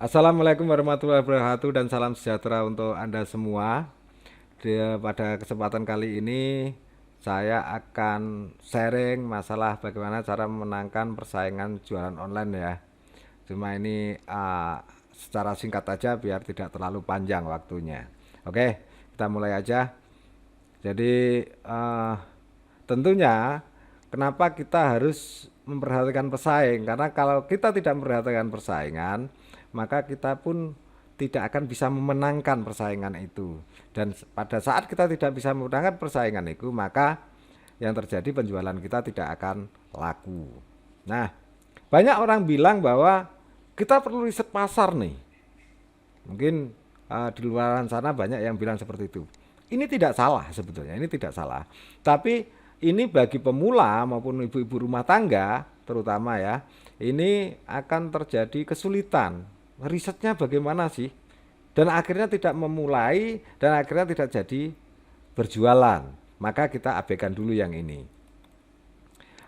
Assalamualaikum warahmatullahi wabarakatuh dan salam sejahtera untuk Anda semua. Pada kesempatan kali ini saya akan sharing masalah bagaimana cara memenangkan persaingan jualan online ya. Cuma ini secara singkat aja biar tidak terlalu panjang waktunya. Oke, kita mulai aja. Jadi tentunya kenapa kita harus memperhatikan pesaing? Karena kalau kita tidak memperhatikan persaingan, maka kita pun tidak akan bisa memenangkan persaingan itu. Dan pada saat kita tidak bisa memenangkan persaingan itu, maka yang terjadi penjualan kita tidak akan laku. Nah, banyak orang bilang bahwa kita perlu riset pasar nih. Mungkin di luar sana banyak yang bilang seperti itu. Ini tidak salah sebetulnya, ini tidak salah. Tapi ini bagi pemula maupun ibu-ibu rumah tangga terutama ya, ini akan terjadi kesulitan. Risetnya bagaimana sih? Dan akhirnya tidak memulai dan akhirnya tidak jadi berjualan. Maka kita abaikan dulu yang ini.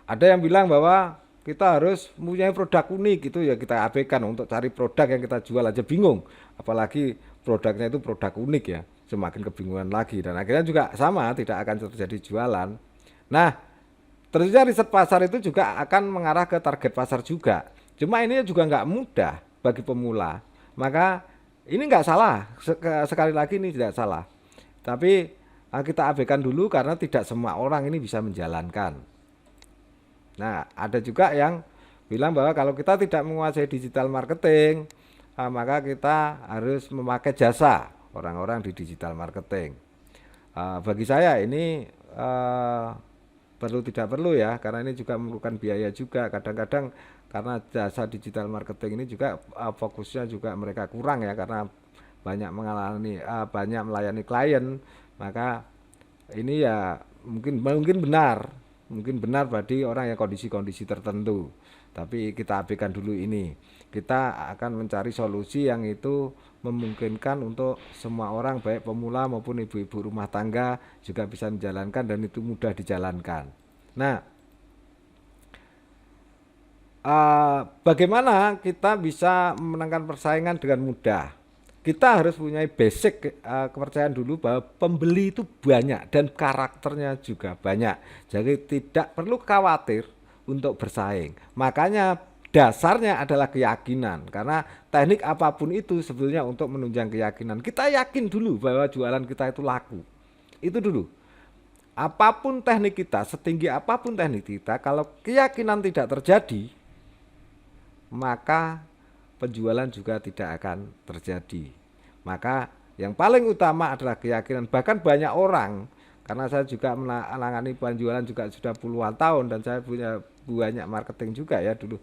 Ada yang bilang bahwa kita harus mempunyai produk unik, itu ya kita abaikan. Untuk cari produk yang kita jual aja bingung, apalagi produknya itu produk unik ya, semakin kebingungan lagi dan akhirnya juga sama, tidak akan terjadi jualan. Nah, tentunya riset pasar itu juga akan mengarah ke target pasar juga, cuma ini juga nggak mudah bagi pemula. Maka ini nggak salah, sekali lagi ini tidak salah, tapi kita abaikan dulu karena tidak semua orang ini bisa menjalankan. Nah, ada juga yang bilang bahwa kalau kita tidak menguasai digital marketing, maka kita harus memakai jasa orang-orang di digital marketing. Bagi saya ini perlu tidak perlu ya, karena ini juga memerlukan biaya juga. Kadang-kadang karena jasa digital marketing ini juga fokusnya juga mereka kurang ya, karena banyak melayani klien, maka ini ya mungkin benar bagi orang yang kondisi-kondisi tertentu, tapi kita abaikan dulu ini. Kita akan mencari solusi yang itu memungkinkan untuk semua orang, baik pemula maupun ibu-ibu rumah tangga juga bisa menjalankan dan itu mudah dijalankan. Nah, bagaimana kita bisa memenangkan persaingan dengan mudah? Kita harus punya basic kepercayaan dulu bahwa pembeli itu banyak dan karakternya juga banyak. Jadi tidak perlu khawatir untuk bersaing. Makanya dasarnya adalah keyakinan. Karena teknik apapun itu sebetulnya untuk menunjang keyakinan. Kita yakin dulu bahwa jualan kita itu laku. Itu dulu. Apapun teknik kita, setinggi apapun teknik kita, kalau keyakinan tidak terjadi, maka penjualan juga tidak akan terjadi. Maka yang paling utama adalah keyakinan. Bahkan banyak orang, karena saya juga menangani penjualan juga sudah puluhan tahun dan saya punya banyak marketing juga ya dulu.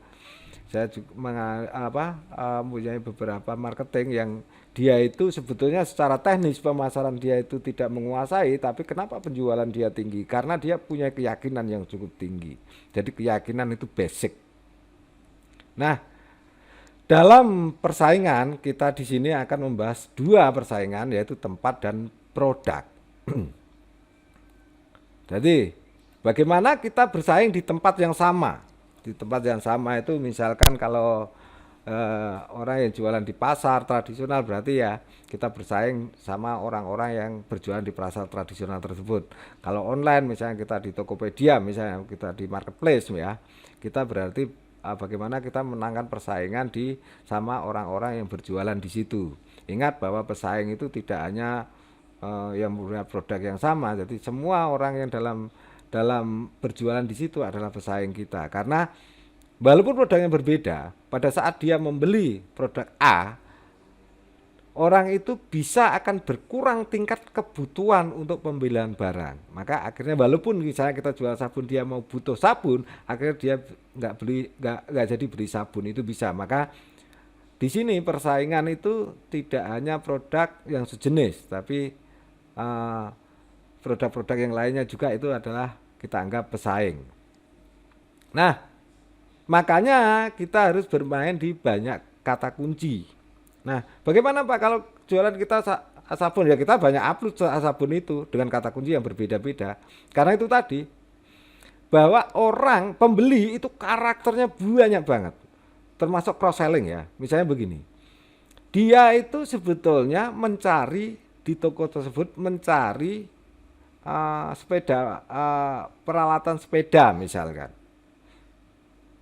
Saya juga mempunyai beberapa marketing yang dia itu sebetulnya secara teknis pemasaran dia itu tidak menguasai, tapi kenapa penjualan dia tinggi? Karena dia punya keyakinan yang cukup tinggi. Jadi keyakinan itu basic. Nah, dalam persaingan kita di sini akan membahas dua persaingan, yaitu tempat dan produk. Jadi bagaimana kita bersaing di tempat yang sama? Di tempat yang sama itu misalkan kalau orang yang jualan di pasar tradisional, berarti ya kita bersaing sama orang-orang yang berjualan di pasar tradisional tersebut. Kalau online misalnya kita di Tokopedia, misalnya kita di marketplace ya, kita berarti bagaimana kita menangkan persaingan di sama orang-orang yang berjualan di situ. Ingat bahwa pesaing itu tidak hanya yang punya produk yang sama, jadi semua orang yang dalam berjualan di situ adalah pesaing kita. Karena walaupun produknya berbeda, pada saat dia membeli produk A, orang itu bisa akan berkurang tingkat kebutuhan untuk pembelian barang. Maka akhirnya walaupun misalnya kita jual sabun, dia mau butuh sabun, akhirnya dia nggak jadi beli sabun, itu bisa. Maka di sini persaingan itu tidak hanya produk yang sejenis, tapi produk-produk yang lainnya juga itu adalah kita anggap pesaing. Nah, makanya kita harus bermain di banyak kata kunci. Nah, bagaimana Pak kalau jualan kita sabun, ya kita banyak upload sabun itu dengan kata kunci yang berbeda-beda. Karena itu tadi, bahwa orang pembeli itu karakternya banyak banget. Termasuk cross selling ya. Misalnya begini. Dia itu sebetulnya mencari di toko tersebut mencari sepeda peralatan sepeda misalkan.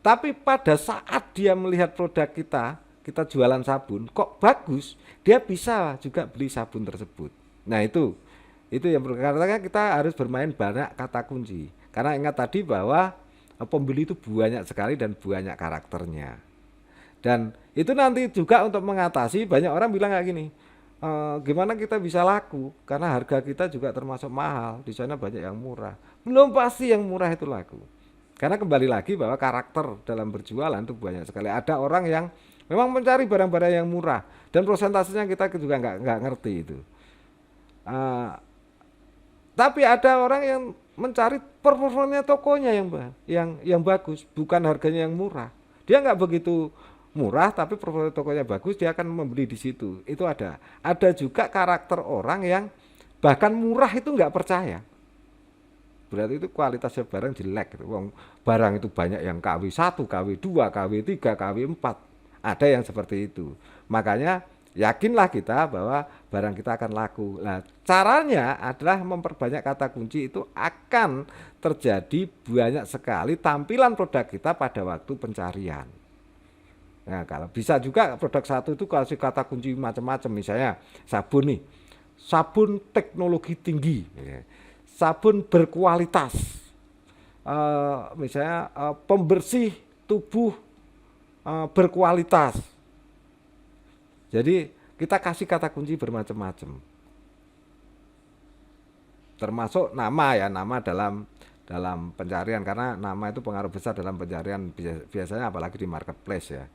Tapi pada saat dia melihat produk kita jualan sabun, kok bagus, dia bisa juga beli sabun tersebut. Nah itu yang karena kita harus bermain banyak kata kunci. Karena ingat tadi bahwa pembeli itu banyak sekali dan banyak karakternya. Dan itu nanti juga untuk mengatasi banyak orang bilang kayak gini, gimana kita bisa laku? Karena harga kita juga termasuk mahal, di sana banyak yang murah. Belum pasti yang murah itu laku. Karena kembali lagi bahwa karakter dalam berjualan itu banyak sekali. Ada orang yang memang mencari barang-barang yang murah dan prosentasenya kita juga nggak ngerti itu. Uh, tapi ada orang yang mencari performanya tokonya yang bagus, bukan harganya yang murah. Dia nggak begitu murah, tapi performa tokonya bagus, dia akan membeli di situ. Itu ada. Ada juga karakter orang yang bahkan murah itu nggak percaya. Berarti itu kualitasnya barang jelek gitu. Barang itu banyak yang KW1, KW2, KW3, KW4. Ada yang seperti itu. Makanya yakinlah kita bahwa barang kita akan laku. Nah, caranya adalah memperbanyak kata kunci, itu akan terjadi banyak sekali tampilan produk kita pada waktu pencarian. Nah, kalau bisa juga produk satu itu kasih kata kunci macam-macam, misalnya sabun nih. Sabun teknologi tinggi. Sabun berkualitas, misalnya pembersih tubuh berkualitas. Jadi kita kasih kata kunci bermacam-macam, termasuk nama ya, nama dalam pencarian, karena nama itu pengaruh besar dalam pencarian biasanya, apalagi di marketplace ya.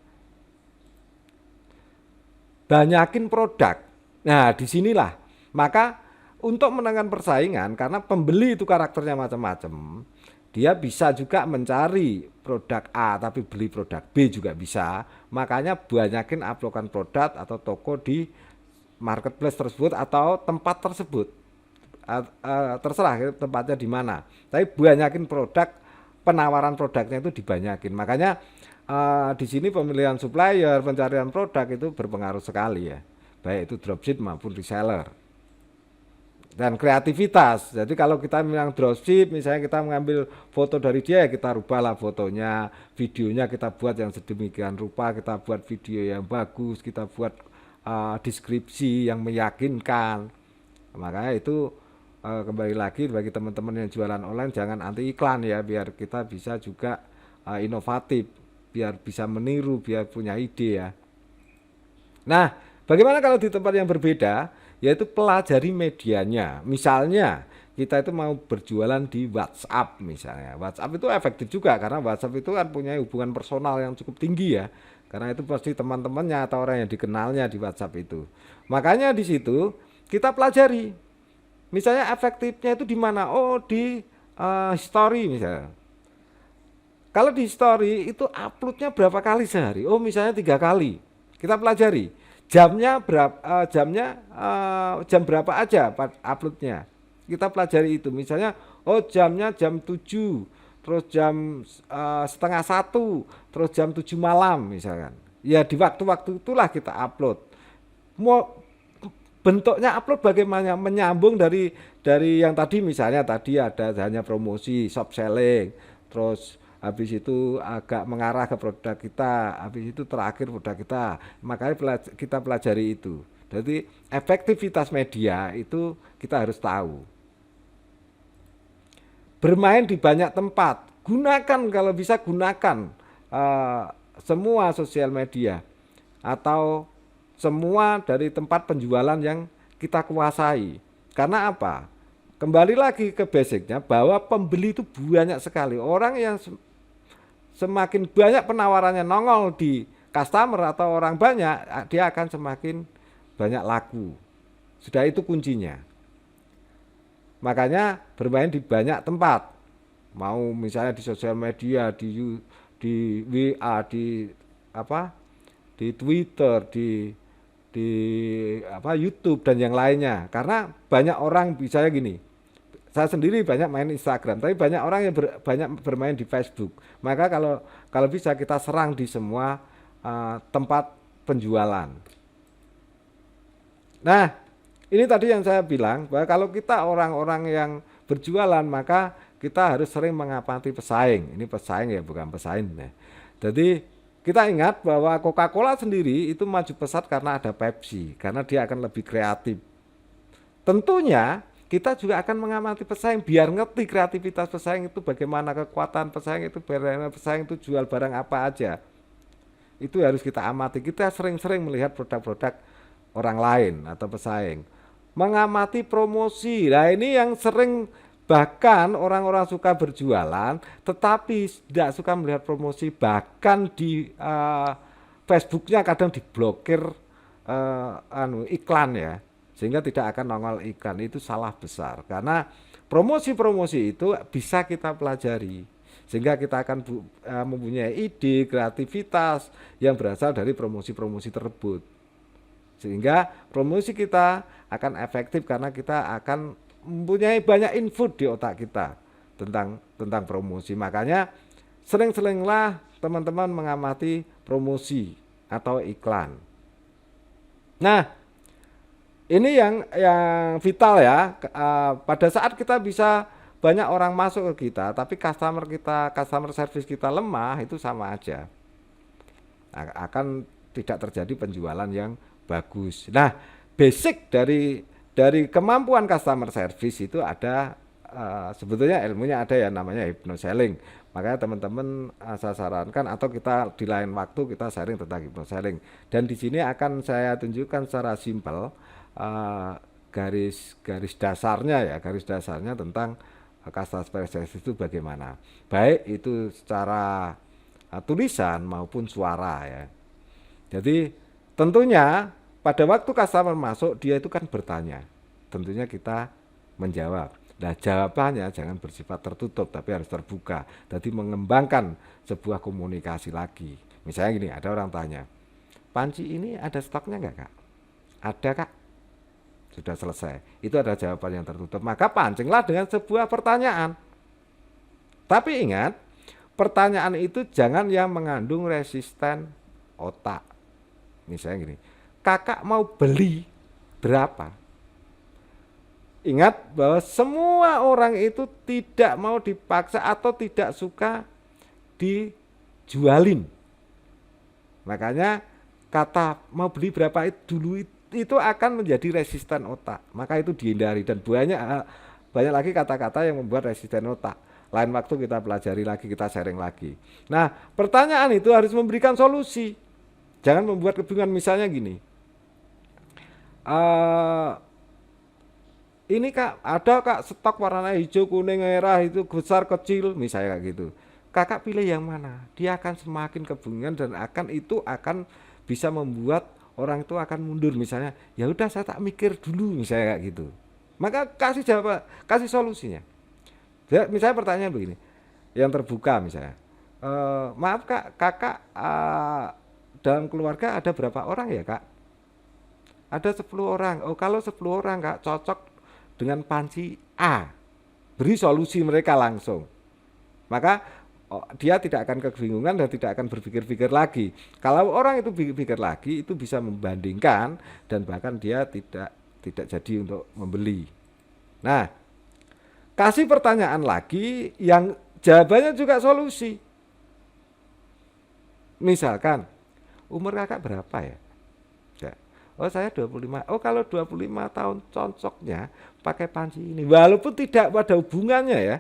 Banyakin produk. Nah, disinilah maka untuk menangkan persaingan, karena pembeli itu karakternya macam-macam, dia bisa juga mencari produk A tapi beli produk B juga bisa. Makanya banyakin uploadan produk atau toko di marketplace tersebut atau tempat tersebut. Terserah tempatnya di mana. Tapi banyakin produk, penawaran produknya itu dibanyakin. Makanya di sini pemilihan supplier, pencarian produk itu berpengaruh sekali ya. Baik itu dropship maupun reseller. Dan kreativitas. Jadi kalau kita yang dropship, misalnya kita mengambil foto dari dia, ya kita rubahlah fotonya, videonya kita buat yang sedemikian rupa, kita buat video yang bagus, kita buat deskripsi yang meyakinkan. Makanya itu kembali lagi bagi teman-teman yang jualan online, jangan anti iklan ya, biar kita bisa juga inovatif, biar bisa meniru, biar punya ide ya. Nah, bagaimana kalau di tempat yang berbeda? Yaitu pelajari medianya. Misalnya kita itu mau berjualan di WhatsApp misalnya. WhatsApp itu efektif juga karena WhatsApp itu kan punya hubungan personal yang cukup tinggi ya. Karena itu pasti teman-temannya atau orang yang dikenalnya di WhatsApp itu. Makanya di situ kita pelajari. Misalnya efektifnya itu di mana? Oh, di story misalnya. Kalau di story itu uploadnya berapa kali sehari? Oh, misalnya 3 kali. Kita pelajari. Jamnya berapa, jam berapa aja uploadnya, kita pelajari itu. Misalnya oh jamnya jam 7, terus jam setengah 1, terus jam 7 malam misalkan ya, di waktu-waktu itulah kita upload. Mau bentuknya upload bagaimana, menyambung dari yang tadi, misalnya tadi ada hanya promosi, shop selling, terus habis itu agak mengarah ke produk kita, habis itu terakhir produk kita. Makanya kita pelajari itu. Jadi efektivitas media itu kita harus tahu. Bermain di banyak tempat, gunakan kalau bisa gunakan semua sosial media atau semua dari tempat penjualan yang kita kuasai. Karena apa? Kembali lagi ke basicnya bahwa pembeli itu banyak sekali. Orang yang semakin banyak penawarannya nongol di customer atau orang banyak, dia akan semakin banyak laku. Sudah itu kuncinya. Makanya bermain di banyak tempat. Mau misalnya di sosial media, di WA, di Twitter, di YouTube dan yang lainnya. Karena banyak orang, misalnya gini, saya sendiri banyak main Instagram, tapi banyak orang yang banyak bermain di Facebook. Maka kalau bisa kita serang di semua tempat penjualan. Nah, ini tadi yang saya bilang bahwa kalau kita orang-orang yang berjualan maka kita harus sering mengamati pesaing. Ini pesaing ya, bukan pesaing ya. Jadi kita ingat bahwa Coca-Cola sendiri itu maju pesat karena ada Pepsi, karena dia akan lebih kreatif. Tentunya kita juga akan mengamati pesaing biar ngerti kreativitas pesaing itu bagaimana, kekuatan pesaing itu, bagaimana pesaing itu jual barang apa aja. Itu harus kita amati. Kita sering-sering melihat produk-produk orang lain atau pesaing. Mengamati promosi. Nah, ini yang sering, bahkan orang-orang suka berjualan tetapi tidak suka melihat promosi, bahkan di Facebooknya kadang diblokir iklan ya, sehingga tidak akan nongol iklan. Itu salah besar karena promosi-promosi itu bisa kita pelajari sehingga kita akan mempunyai ide kreativitas yang berasal dari promosi-promosi tersebut, sehingga promosi kita akan efektif karena kita akan mempunyai banyak input di otak kita tentang promosi. Makanya sering-seringlah teman-teman mengamati promosi atau iklan. Nah, ini yang vital ya. Pada saat kita bisa banyak orang masuk ke kita, tapi customer service kita lemah, itu sama aja. Akan tidak terjadi penjualan yang bagus. Nah, basic dari kemampuan customer service itu ada, sebetulnya ilmunya ada ya, namanya hypnoselling. Makanya teman-teman saya sarankan atau kita di lain waktu kita sharing tentang hypnoselling. Dan di sini akan saya tunjukkan secara simpel garis dasarnya tentang customer service itu bagaimana. Baik itu secara tulisan maupun suara ya. Jadi tentunya pada waktu customer masuk dia itu kan bertanya. Tentunya kita menjawab. Nah, jawabannya jangan bersifat tertutup tapi harus terbuka. Jadi mengembangkan sebuah komunikasi lagi. Misalnya gini, ada orang tanya, "Panci ini ada stoknya enggak, Kak?" "Ada, Kak." Sudah selesai. Itu ada jawaban yang tertutup. Maka pancinglah dengan sebuah pertanyaan. Tapi ingat, pertanyaan itu jangan yang mengandung resisten otak. Misalnya gini, "Kakak mau beli berapa?" Ingat bahwa semua orang itu tidak mau dipaksa atau tidak suka dijualin. Makanya kata mau beli berapa itu dulu itu akan menjadi resisten otak. Maka itu dihindari dan banyak lagi kata-kata yang membuat resisten otak. Lain waktu kita pelajari lagi, kita sharing lagi. Nah, pertanyaan itu harus memberikan solusi. Jangan membuat kebingungan. Misalnya gini, "Ini Kak, ada Kak stok warna hijau, kuning, merah itu besar kecil," misalnya kayak gitu. Kakak pilih yang mana? Dia akan semakin kebingungan dan itu akan bisa membuat orang itu akan mundur. Misalnya, "Ya udah saya tak mikir dulu," misalnya kayak gitu. Maka kasih jawaban, kasih solusinya. Misalnya pertanyaan begini, yang terbuka misalnya, "Maaf Kak, Kakak dalam keluarga ada berapa orang ya Kak?" "Ada 10 orang." "Oh, kalau 10 orang Kak cocok dengan panci A." Beri solusi mereka langsung. Maka dia tidak akan kebingungan dan tidak akan berpikir-pikir lagi. Kalau orang itu pikir lagi, itu bisa membandingkan dan bahkan dia tidak jadi untuk membeli. Nah, kasih pertanyaan lagi yang jawabannya juga solusi. Misalkan, "Umur Kakak berapa ya?" "Oh, saya 25." "Oh, kalau 25 tahun cocoknya pakai panci ini." Walaupun tidak ada hubungannya ya.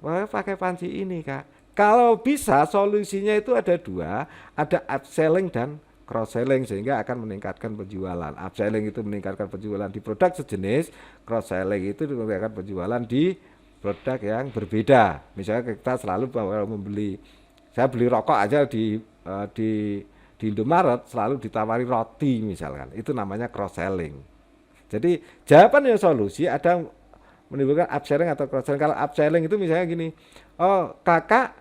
"Wah, pakai panci ini Kak." Kalau bisa solusinya itu ada dua, ada upselling dan cross selling sehingga akan meningkatkan penjualan. Upselling itu meningkatkan penjualan di produk sejenis, cross selling itu meningkatkan penjualan di produk yang berbeda. Misalnya kita selalu bahwa saya beli rokok aja di Indomaret selalu ditawari roti misalkan. Itu namanya cross selling. Jadi jawabannya solusi ada menimbulkan upselling atau cross selling. Kalau upselling itu misalnya gini, "Oh Kakak,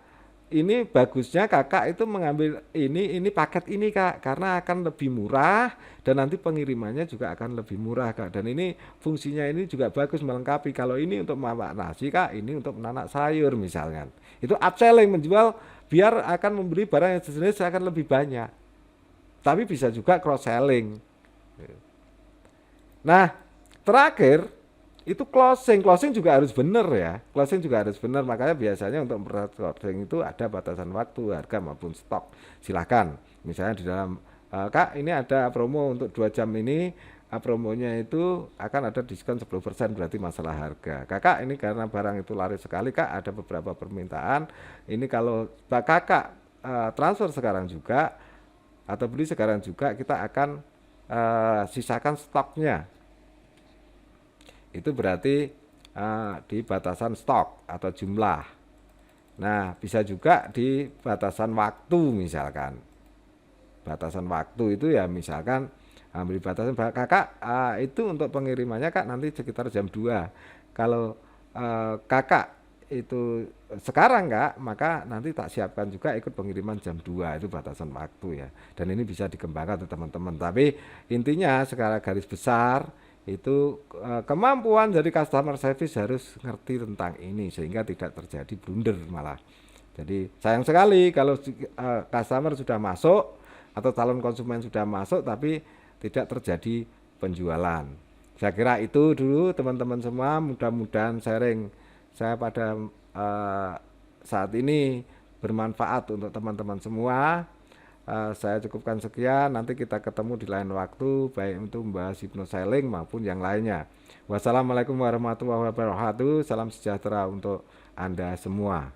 ini bagusnya Kakak itu mengambil ini paket ini Kak, karena akan lebih murah dan nanti pengirimannya juga akan lebih murah Kak. Dan ini fungsinya ini juga bagus melengkapi. Kalau ini untuk memasak nasi Kak, ini untuk menanak sayur," misalkan. Itu upselling, menjual biar akan membeli barang yang sejenis akan lebih banyak. Tapi bisa juga cross selling. Nah, terakhir itu closing juga harus benar ya, closing juga harus benar, makanya biasanya untuk closing itu ada batasan waktu, harga maupun stok. Silakan misalnya di dalam Kak ini ada promo untuk 2 jam ini, promonya itu akan ada diskon 10%, berarti masalah harga. Kakak ini karena barang itu laris sekali Kak, ada beberapa permintaan, ini kalau kakak transfer sekarang juga atau beli sekarang juga, kita akan sisakan stoknya. Itu berarti di batasan stok atau jumlah. Nah, bisa juga di batasan waktu misalkan. Batasan waktu itu ya misalkan beli batasan kakak itu untuk pengirimannya Kak nanti sekitar jam 2. Kalau kakak itu sekarang Kak, maka nanti tak siapkan juga ikut pengiriman jam 2, itu batasan waktu ya. Dan ini bisa dikembangkan ke teman-teman. Tapi intinya secara garis besar itu kemampuan dari customer service harus ngerti tentang ini sehingga tidak terjadi blunder malah. Jadi sayang sekali kalau customer sudah masuk atau calon konsumen sudah masuk tapi tidak terjadi penjualan. Saya kira itu dulu teman-teman semua, mudah-mudahan sharing saya pada saat ini bermanfaat untuk teman-teman semua. Saya cukupkan sekian, nanti kita ketemu di lain waktu, baik untuk membahas hypnoselling maupun yang lainnya. Wassalamualaikum warahmatullahi wabarakatuh, salam sejahtera untuk Anda semua.